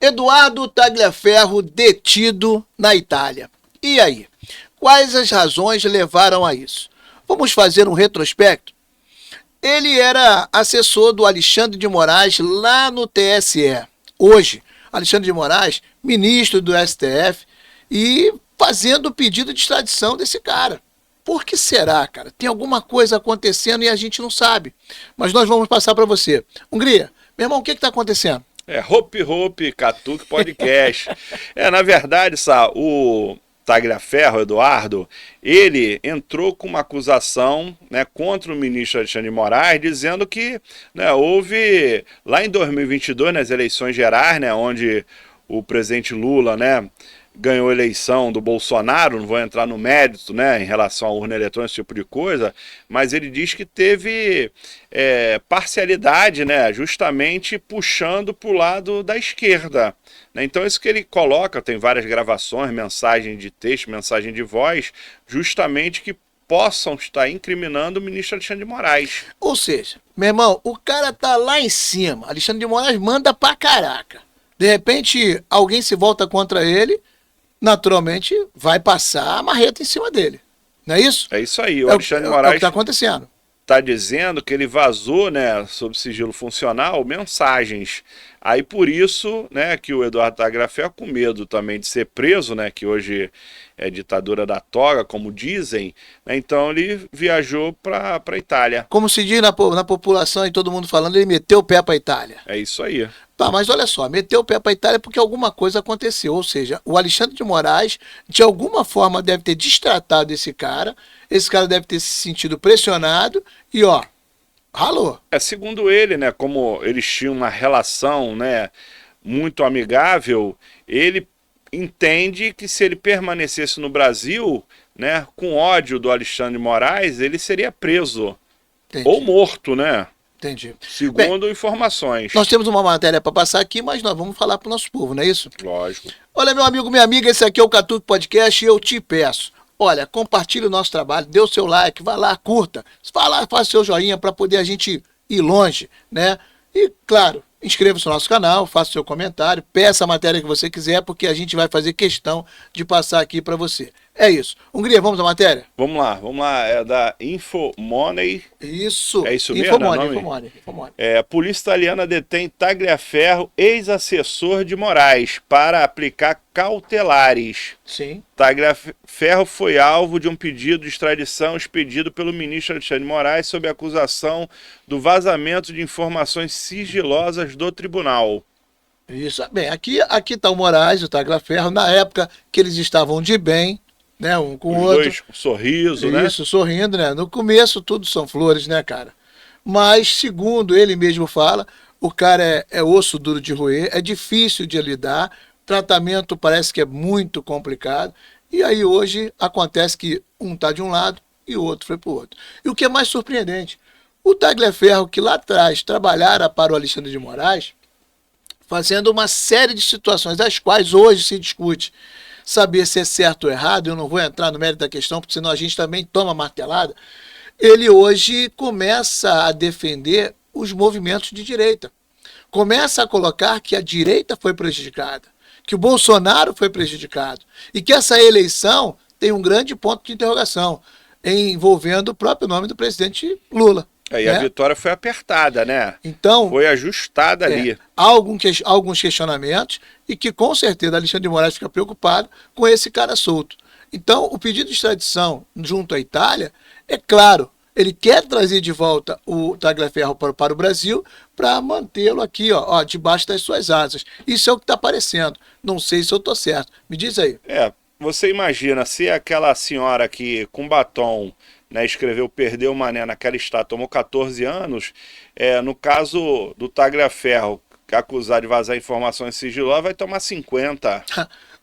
Eduardo Tagliaferro detido na Itália. E aí? Quais as razões levaram a isso? Vamos fazer um retrospecto? Ele era assessor do Alexandre de Moraes lá no TSE. Hoje, Alexandre de Moraes, ministro do STF, e fazendo o pedido de extradição desse cara. Por que será, cara? Tem alguma coisa acontecendo e a gente não sabe. Mas nós vamos passar para você. Hungria, meu irmão, o que está acontecendo? Hope, Catuque Podcast. Na verdade, o Tagliaferro, Eduardo, ele entrou com uma acusação, né, contra o ministro Alexandre de Moraes, dizendo que, né, houve, lá em 2022, nas eleições gerais, né, onde o presidente Lula, né, ganhou a eleição do Bolsonaro, não vou entrar no mérito, né, em relação à urna eletrônica, esse tipo de coisa, mas ele diz que teve parcialidade, né, justamente puxando para o lado da esquerda. Né? Então isso que ele coloca, tem várias gravações, mensagem de texto, mensagem de voz, justamente que possam estar incriminando o ministro Alexandre de Moraes. Ou seja, meu irmão, o cara tá lá em cima, Alexandre de Moraes manda pra caraca. De repente, alguém se volta contra ele, naturalmente vai passar a marreta em cima dele. Não é isso? É isso aí. O Alexandre de Moraes é o que está acontecendo. Está dizendo que ele vazou, né, sob sigilo funcional, mensagens. Aí por isso, né, que o Eduardo Tagliaferro, com medo também de ser preso, né, que hoje é ditadura da toga, como dizem, né, então ele viajou para a Itália. Como se diz na população e todo mundo falando, ele meteu o pé para a Itália. É isso aí. Tá, mas olha só, meteu o pé para a Itália porque alguma coisa aconteceu, ou seja, o Alexandre de Moraes, de alguma forma, deve ter destratado esse cara deve ter se sentido pressionado e, ó, ralou. Segundo ele, né, como eles tinham uma relação, né, muito amigável, ele entende que se ele permanecesse no Brasil, né, com ódio do Alexandre de Moraes, ele seria preso. Entendi. Ou morto, né? Entendi. Segundo informações. Nós temos uma matéria para passar aqui, mas nós vamos falar para o nosso povo, não é isso? Lógico. Olha, meu amigo, minha amiga, esse aqui é o Catuque Podcast e eu te peço. Olha, compartilhe o nosso trabalho, dê o seu like, vá lá, curta, faça seu joinha para poder a gente ir longe, né? E, claro, inscreva-se no nosso canal, faça o seu comentário, peça a matéria que você quiser, porque a gente vai fazer questão de passar aqui para você. É isso. Hungria, vamos à matéria? Vamos lá. É da Infomoney. Isso. É isso mesmo? Infomoney. A polícia italiana detém Tagliaferro, ex-assessor de Moraes, para aplicar cautelares. Sim. Tagliaferro foi alvo de um pedido de extradição expedido pelo ministro Alexandre de Moraes sob acusação do vazamento de informações sigilosas do tribunal. Isso. Bem, aqui está o Moraes, o Tagliaferro, na época que eles estavam de bem, né, um com o outro. Dois com sorriso, né? Isso, sorrindo, né? No começo tudo são flores, né, cara? Mas, segundo ele mesmo fala, o cara é osso duro de roer, é difícil de lidar, tratamento parece que é muito complicado, e aí hoje acontece que um tá de um lado e o outro foi pro outro. E o que é mais surpreendente, o Tagliaferro, que lá atrás trabalhara para o Alexandre de Moraes, fazendo uma série de situações, das quais hoje se discute saber se é certo ou errado, eu não vou entrar no mérito da questão, porque senão a gente também toma martelada, ele hoje começa a defender os movimentos de direita. Começa a colocar que a direita foi prejudicada, que o Bolsonaro foi prejudicado, e que essa eleição tem um grande ponto de interrogação, envolvendo o próprio nome do presidente Lula. E a vitória foi apertada, né? Então, foi ajustada ali. Há alguns questionamentos e que com certeza Alexandre de Moraes fica preocupado com esse cara solto. Então, o pedido de extradição junto à Itália, é claro, ele quer trazer de volta o Tagliaferro para o Brasil para mantê-lo aqui, ó, debaixo das suas asas. Isso é o que está aparecendo. Não sei se eu estou certo. Me diz aí. Você imagina se aquela senhora que com batom, né, escreveu "Perdeu o Mané" naquela estátua, tomou 14 anos, no caso do Tagliaferro, acusado de vazar informações sigilosas, vai tomar 50.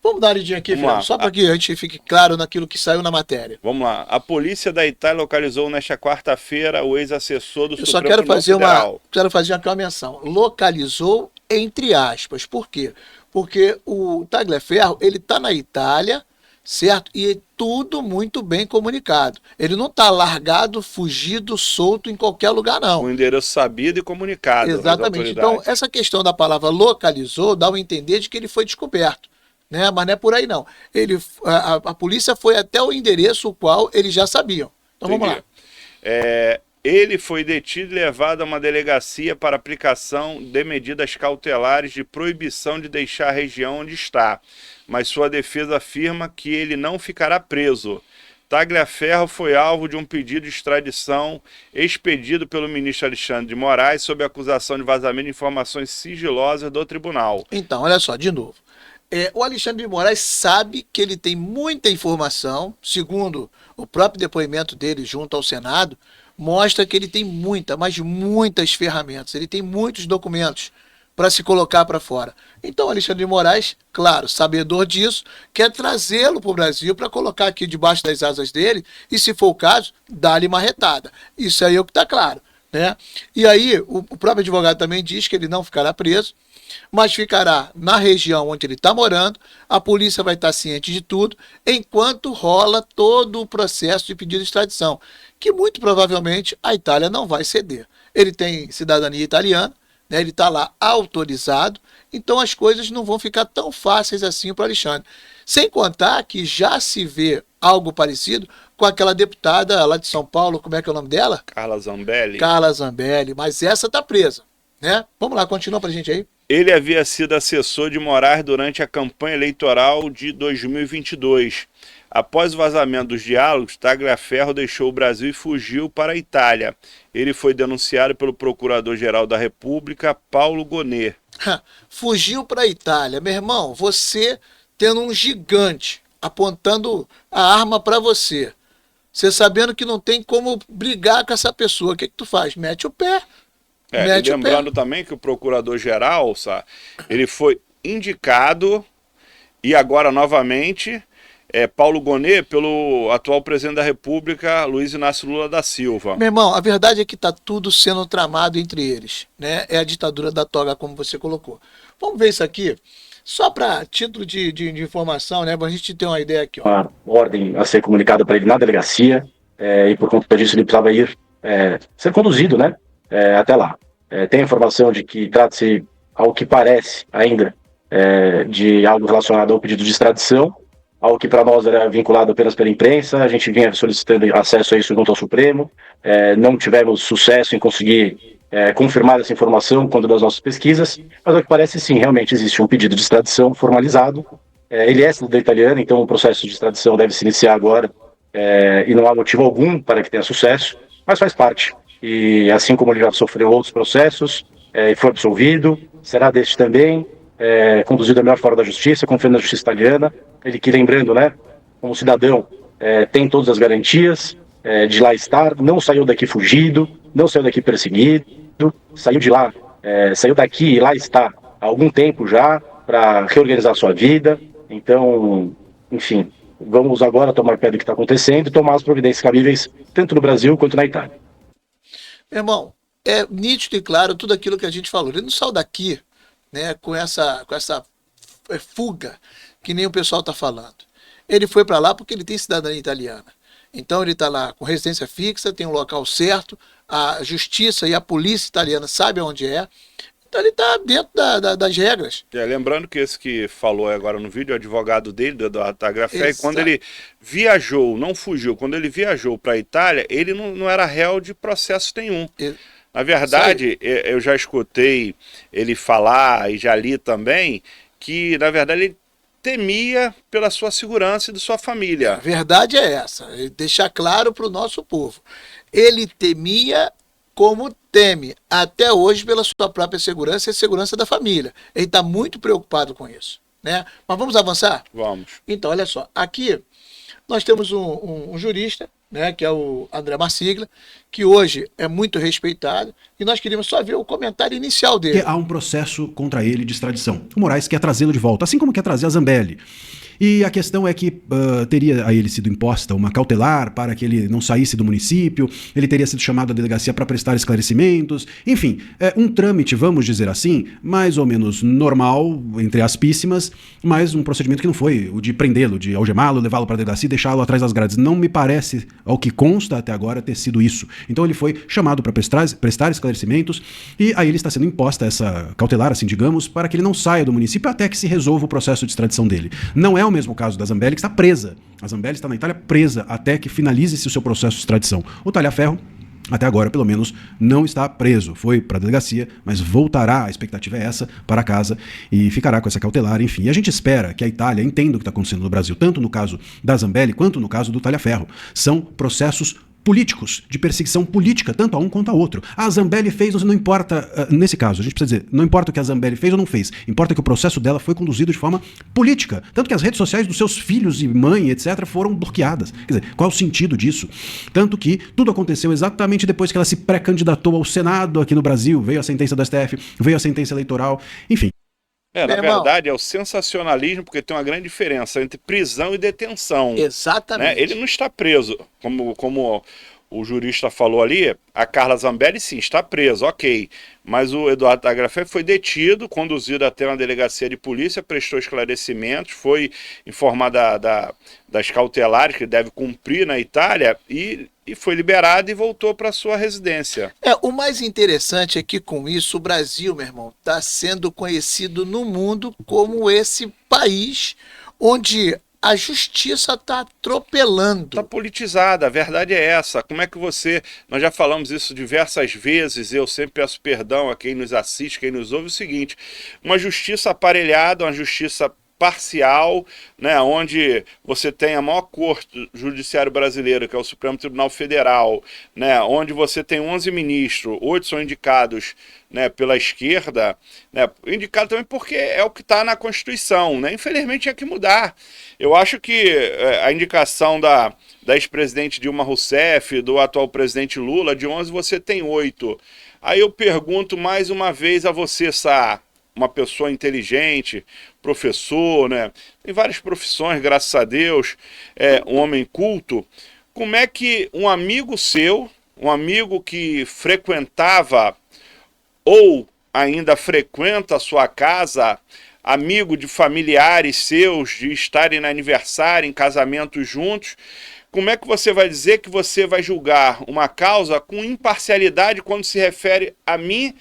Vamos dar uma lidinha aqui, Fernando, só para que a gente fique claro naquilo que saiu na matéria. Vamos lá. A polícia da Itália localizou nesta quarta-feira o ex-assessor do Supremo Tribunal Federal. Quero fazer aqui uma menção. Localizou entre aspas. Por quê? Porque o Tagliaferro, ele está na Itália, certo? E tudo muito bem comunicado. Ele não está largado, fugido, solto em qualquer lugar, não. O endereço sabido e comunicado às Exatamente. Então, autoridades. essa questão da palavra localizou dá a entender de que ele foi descoberto, né? Mas não é por aí, não. A polícia foi até o endereço o qual eles já sabiam. Então, vamos lá. Ele foi detido e levado a uma delegacia para aplicação de medidas cautelares de proibição de deixar a região onde está, mas sua defesa afirma que ele não ficará preso. Tagliaferro foi alvo de um pedido de extradição expedido pelo ministro Alexandre de Moraes sob acusação de vazamento de informações sigilosas do tribunal. Então, olha só, de novo. O Alexandre de Moraes sabe que ele tem muita informação, segundo o próprio depoimento dele junto ao Senado, mostra que ele tem muitas ferramentas, ele tem muitos documentos para se colocar para fora. Então, Alexandre de Moraes, claro, sabedor disso, quer trazê-lo para o Brasil para colocar aqui debaixo das asas dele e, se for o caso, dar-lhe uma retada. Isso aí é o que está claro, né? E aí, o próprio advogado também diz que ele não ficará preso, mas ficará na região onde ele está morando, a polícia vai estar ciente de tudo, enquanto rola todo o processo de pedido de extradição, que muito provavelmente a Itália não vai ceder. Ele tem cidadania italiana, né, ele está lá autorizado, então as coisas não vão ficar tão fáceis assim para Alexandre. Sem contar que já se vê algo parecido com aquela deputada lá de São Paulo, como é que é o nome dela? Carla Zambelli. Carla Zambelli, mas essa está presa, né? Vamos lá, continua para a gente aí. Ele havia sido assessor de Moraes durante a campanha eleitoral de 2022. Após o vazamento dos diálogos, Tagliaferro deixou o Brasil e fugiu para a Itália. Ele foi denunciado pelo Procurador-Geral da República, Paulo Gonet. Fugiu para a Itália. Meu irmão, você tendo um gigante apontando a arma para você, você sabendo que não tem como brigar com essa pessoa, o que tu faz? Mete o pé. E lembrando também que o Procurador-Geral, ele foi indicado e agora novamente Paulo Gonet pelo atual presidente da República, Luiz Inácio Lula da Silva. Meu irmão, a verdade é que está tudo sendo tramado entre eles, né? É a ditadura da toga, como você colocou. Vamos ver isso aqui, só para título de informação, né? Para a gente ter uma ideia aqui. Uma ordem a ser comunicada para ele na delegacia, e por conta disso ele precisava ir ser conduzido, né? Até lá. Tem a informação de que trata-se, ao que parece ainda, de algo relacionado ao pedido de extradição, algo que para nós era vinculado apenas pela imprensa. A gente vinha solicitando acesso a isso junto ao Supremo, não tivemos sucesso em conseguir confirmar essa informação quando das nossas pesquisas, mas ao que parece sim, realmente existe um pedido de extradição formalizado. Ele é cidadão italiano, então o processo de extradição deve se iniciar agora, e não há motivo algum para que tenha sucesso, mas faz parte. E assim como ele já sofreu outros processos, e foi absolvido, será deste também, conduzido da melhor forma da justiça, confiando na justiça italiana. Ele que, lembrando, né, como cidadão, tem todas as garantias de lá estar, não saiu daqui fugido, não saiu daqui perseguido, saiu de lá, saiu daqui e lá está há algum tempo já para reorganizar sua vida. Então, enfim, vamos agora tomar pé do que está acontecendo e tomar as providências cabíveis tanto no Brasil quanto na Itália. Meu irmão, é nítido e claro tudo aquilo que a gente falou. Ele não saiu daqui, né, com essa fuga que nem o pessoal está falando. Ele foi para lá porque ele tem cidadania italiana. Então ele está lá com residência fixa, tem um local certo, a justiça e a polícia italiana sabem onde é. Então ele está dentro das regras. Lembrando que esse que falou agora no vídeo, o advogado dele, do Eduardo Tagliaferro, e quando ele viajou, não fugiu, quando ele viajou para a Itália, ele não era réu de processo nenhum. Na verdade, eu já escutei ele falar e já li também que, na verdade, ele temia pela sua segurança e de sua família. A verdade é essa, deixar claro para o nosso povo. Ele temia como teme até hoje pela sua própria segurança e a segurança da família. Ele está muito preocupado com isso, né? Mas vamos avançar? Vamos. Então, olha só, aqui nós temos um jurista, né, que é o André Marsiglia, que hoje é muito respeitado, e nós queríamos só ver o comentário inicial dele. Há um processo contra ele de extradição. O Moraes quer trazê-lo de volta, assim como quer trazer a Zambelli. E a questão é que teria a ele sido imposta uma cautelar para que ele não saísse do município, ele teria sido chamado à delegacia para prestar esclarecimentos, enfim, um trâmite, vamos dizer assim, mais ou menos normal, entre aspíssimas, mas um procedimento que não foi o de prendê-lo, de algemá-lo, levá-lo para a delegacia e deixá-lo atrás das grades. Não me parece, ao que consta até agora, ter sido isso. Então ele foi chamado para prestar esclarecimentos e aí ele está sendo imposta essa cautelar, assim, digamos, para que ele não saia do município até que se resolva o processo de extradição dele. Não é o mesmo caso da Zambelli, que está presa. A Zambelli está na Itália presa até que finalize-se o seu processo de extradição. O Talhaferro, até agora, pelo menos, não está preso. Foi para a delegacia, mas voltará, a expectativa é essa, para casa e ficará com essa cautelar, enfim. E a gente espera que a Itália entenda o que está acontecendo no Brasil, tanto no caso da Zambelli quanto no caso do Talhaferro. São processos políticos, de perseguição política, tanto a um quanto a outro. A Zambelli fez, não importa, nesse caso, a gente precisa dizer, não importa o que a Zambelli fez ou não fez, importa que o processo dela foi conduzido de forma política, tanto que as redes sociais dos seus filhos e mãe, etc., foram bloqueadas. Quer dizer, qual é o sentido disso? Tanto que tudo aconteceu exatamente depois que ela se pré-candidatou ao Senado aqui no Brasil, veio a sentença do STF, veio a sentença eleitoral, enfim. Na verdade, é o sensacionalismo, porque tem uma grande diferença entre prisão e detenção. Exatamente. Né? Ele não está preso, como o jurista falou ali, a Carla Zambelli sim, está presa, ok. Mas o Eduardo Tagliaferro foi detido, conduzido até uma delegacia de polícia, prestou esclarecimentos, foi informado das cautelares que deve cumprir na Itália e foi liberado e voltou para sua residência. O mais interessante é que com isso o Brasil, meu irmão, está sendo conhecido no mundo como esse país onde a justiça está atropelando. Está politizada, a verdade é essa. Como é que nós já falamos isso diversas vezes, eu sempre peço perdão a quem nos assiste, quem nos ouve, o seguinte, uma justiça aparelhada, uma justiça parcial, né, onde você tem a maior corte do judiciário brasileiro, que é o Supremo Tribunal Federal, né, onde você tem 11 ministros, 8 são indicados, né, pela esquerda, né, indicado também porque é o que está na Constituição, né, infelizmente tinha que mudar. Eu acho que a indicação da ex-presidente Dilma Rousseff, do atual presidente Lula, de 11 você tem 8. Aí eu pergunto mais uma vez a você, Sá, uma pessoa inteligente, professor, né? Tem várias profissões, graças a Deus, um homem culto. Como é que um amigo seu, um amigo que frequentava ou ainda frequenta a sua casa, amigo de familiares seus, de estarem no aniversário, em casamento juntos, como é que você vai dizer que você vai julgar uma causa com imparcialidade quando se refere a mim,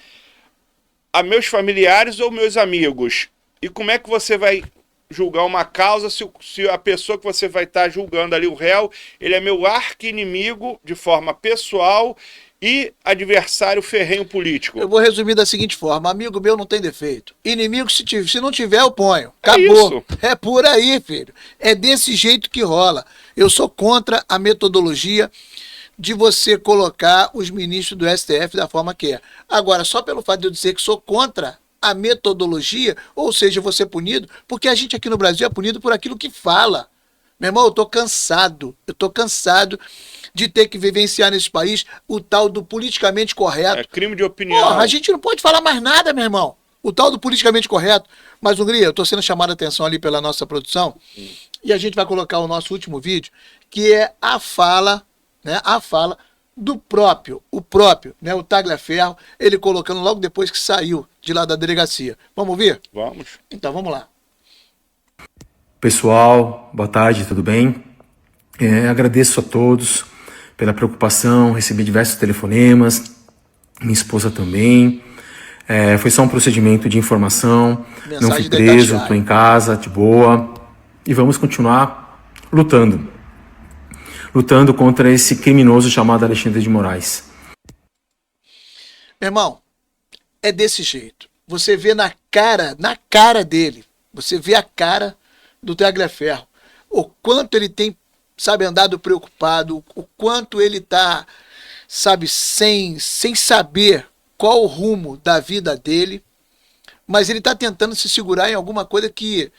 a meus familiares ou meus amigos? E como é que você vai julgar uma causa se a pessoa que você vai estar julgando ali, o réu, ele é meu arqui-inimigo de forma pessoal e adversário ferrenho político? Eu vou resumir da seguinte forma: amigo meu não tem defeito. Inimigo, se não tiver, eu ponho. Acabou. É por aí, filho. É desse jeito que rola. Eu sou contra a metodologia de você colocar os ministros do STF da forma que é. Agora, só pelo fato de eu dizer que sou contra a metodologia, ou seja, vou ser punido, porque a gente aqui no Brasil é punido por aquilo que fala. Meu irmão, eu tô cansado de ter que vivenciar nesse país o tal do politicamente correto. É crime de opinião. Porra, a gente não pode falar mais nada, meu irmão. O tal do politicamente correto. Mas, Hungria, eu estou sendo chamado a atenção ali pela nossa produção, e a gente vai colocar o nosso último vídeo, que é a fala, né, do próprio, né, o Tagliaferro, ele colocando logo depois que saiu de lá da delegacia. Vamos ouvir? Vamos. Então, vamos lá. Pessoal, boa tarde, tudo bem? Agradeço a todos pela preocupação, recebi diversos telefonemas, minha esposa também. Foi só um procedimento de informação, Mensagem não fui preso, detalhada. estou em casa, de boa, e vamos continuar lutando contra esse criminoso chamado Alexandre de Moraes. Meu irmão, é desse jeito. Você vê na cara dele, você vê a cara do Tagliaferro, o quanto ele tem, sabe, andado preocupado, o quanto ele tá, sabe, sem saber qual o rumo da vida dele, mas ele tá tentando se segurar em alguma coisa que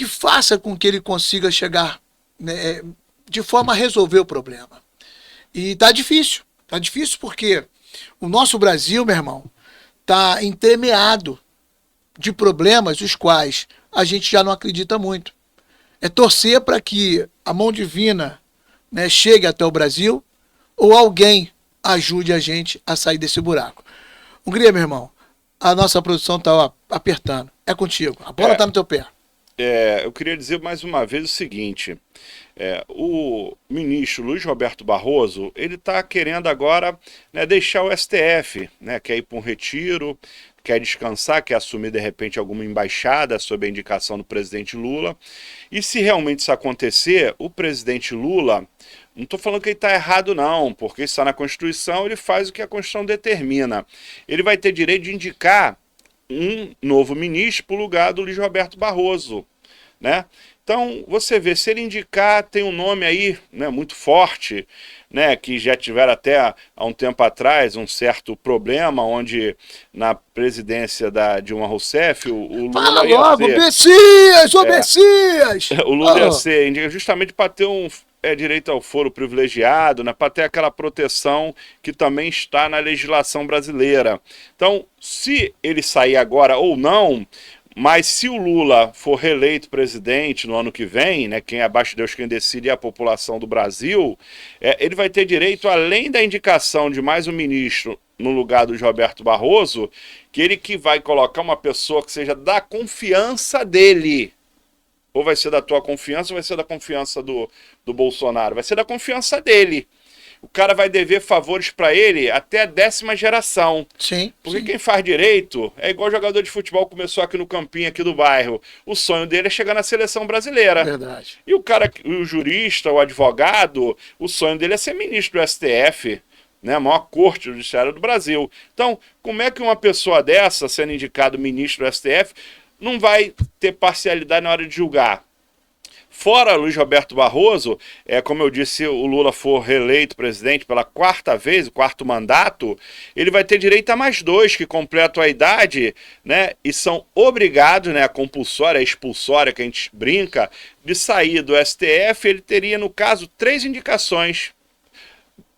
faça com que ele consiga chegar, né, de forma a resolver o problema. E tá difícil porque o nosso Brasil, meu irmão, tá entremeado de problemas os quais a gente já não acredita muito. É torcer para que a mão divina, né, chegue até o Brasil ou alguém ajude a gente a sair desse buraco. Hungria, meu irmão, a nossa produção está apertando. É contigo. A bola está no teu pé. Eu queria dizer mais uma vez o seguinte, o ministro Luiz Roberto Barroso, ele está querendo agora, né, deixar o STF, né, quer ir para um retiro, quer descansar, quer assumir de repente alguma embaixada sob a indicação do presidente Lula. E se realmente isso acontecer, o presidente Lula, não estou falando que ele está errado não, porque está na Constituição, ele faz o que a Constituição determina. Ele vai ter direito de indicar um novo ministro para o lugar do Luiz Roberto Barroso, né? Então, você vê, se ele indicar, tem um nome aí, né, muito forte, né, que já tiveram até há um tempo atrás um certo problema, onde na presidência da Dilma Rousseff, o Lula Fala ia logo, ser... Messias, ô Messias! O Lula ia ser indicado justamente para ter direito ao foro privilegiado, né, para ter aquela proteção que também está na legislação brasileira. Então, se ele sair agora ou não, mas se o Lula for reeleito presidente no ano que vem, né, quem é abaixo de Deus quem decide é a população do Brasil, ele vai ter direito, além da indicação de mais um ministro no lugar do Roberto Barroso, que vai colocar uma pessoa que seja da confiança dele. Ou vai ser da tua confiança ou vai ser da confiança do Bolsonaro. Vai ser da confiança dele. O cara vai dever favores para ele até a 10ª geração. Sim. Porque quem faz direito é igual jogador de futebol que começou aqui no campinho aqui do bairro. O sonho dele é chegar na seleção brasileira. Verdade. E o cara, o jurista, o advogado, o sonho dele é ser ministro do STF, né, a maior corte judiciária do Brasil. Então, como é que uma pessoa dessa, sendo indicado ministro do STF, não vai ter parcialidade na hora de julgar? Fora Luiz Roberto Barroso, como eu disse, se o Lula for reeleito presidente pela 4ª vez, o 4º mandato, ele vai ter direito a mais 2 que completam a idade, né, e são obrigados, né, a compulsória, a expulsória, que a gente brinca, de sair do STF. Ele teria, no caso, 3 indicações.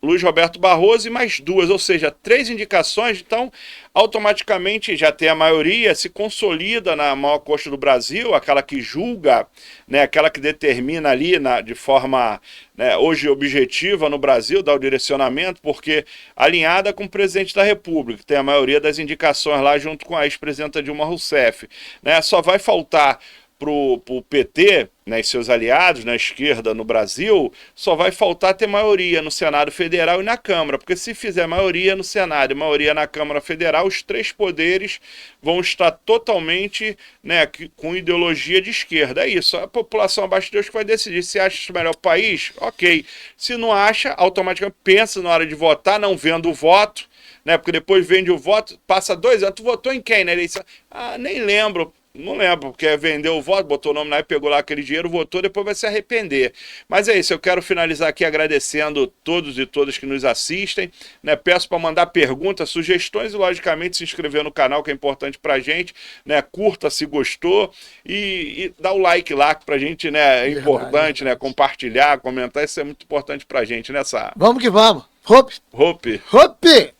Luiz Roberto Barroso e mais 2, ou seja, 3 indicações. Então, automaticamente já tem a maioria, se consolida na maior corte do Brasil, aquela que julga, né, aquela que determina ali de forma, né, hoje objetiva no Brasil, dá o direcionamento, porque alinhada com o presidente da República, tem a maioria das indicações lá junto com a ex-presidenta Dilma Rousseff, né, só vai faltar para o PT, né, e seus aliados na esquerda no Brasil, só vai faltar ter maioria no Senado Federal e na Câmara, porque se fizer maioria no Senado e maioria na Câmara Federal, os 3 poderes vão estar totalmente, né, com ideologia de esquerda. É isso, a população abaixo de Deus que vai decidir se acha isso o melhor país, ok. Se não acha, automaticamente pensa na hora de votar, não vendo o voto, né, porque depois vende o voto, passa 2 anos, tu votou em quem na eleição? Ah, nem lembro. Não lembro, porque vendeu o voto, botou o nome lá e pegou lá aquele dinheiro, votou, depois vai se arrepender. Mas é isso, eu quero finalizar aqui agradecendo todos e todas que nos assistem, né? Peço para mandar perguntas, sugestões e, logicamente, se inscrever no canal, que é importante pra gente, né? Curta se gostou e dá o like lá, que pra gente, né, é importante, né? Compartilhar, comentar, isso é muito importante pra gente, né, Sá? Vamos que vamos. Hope. Hope. Hope.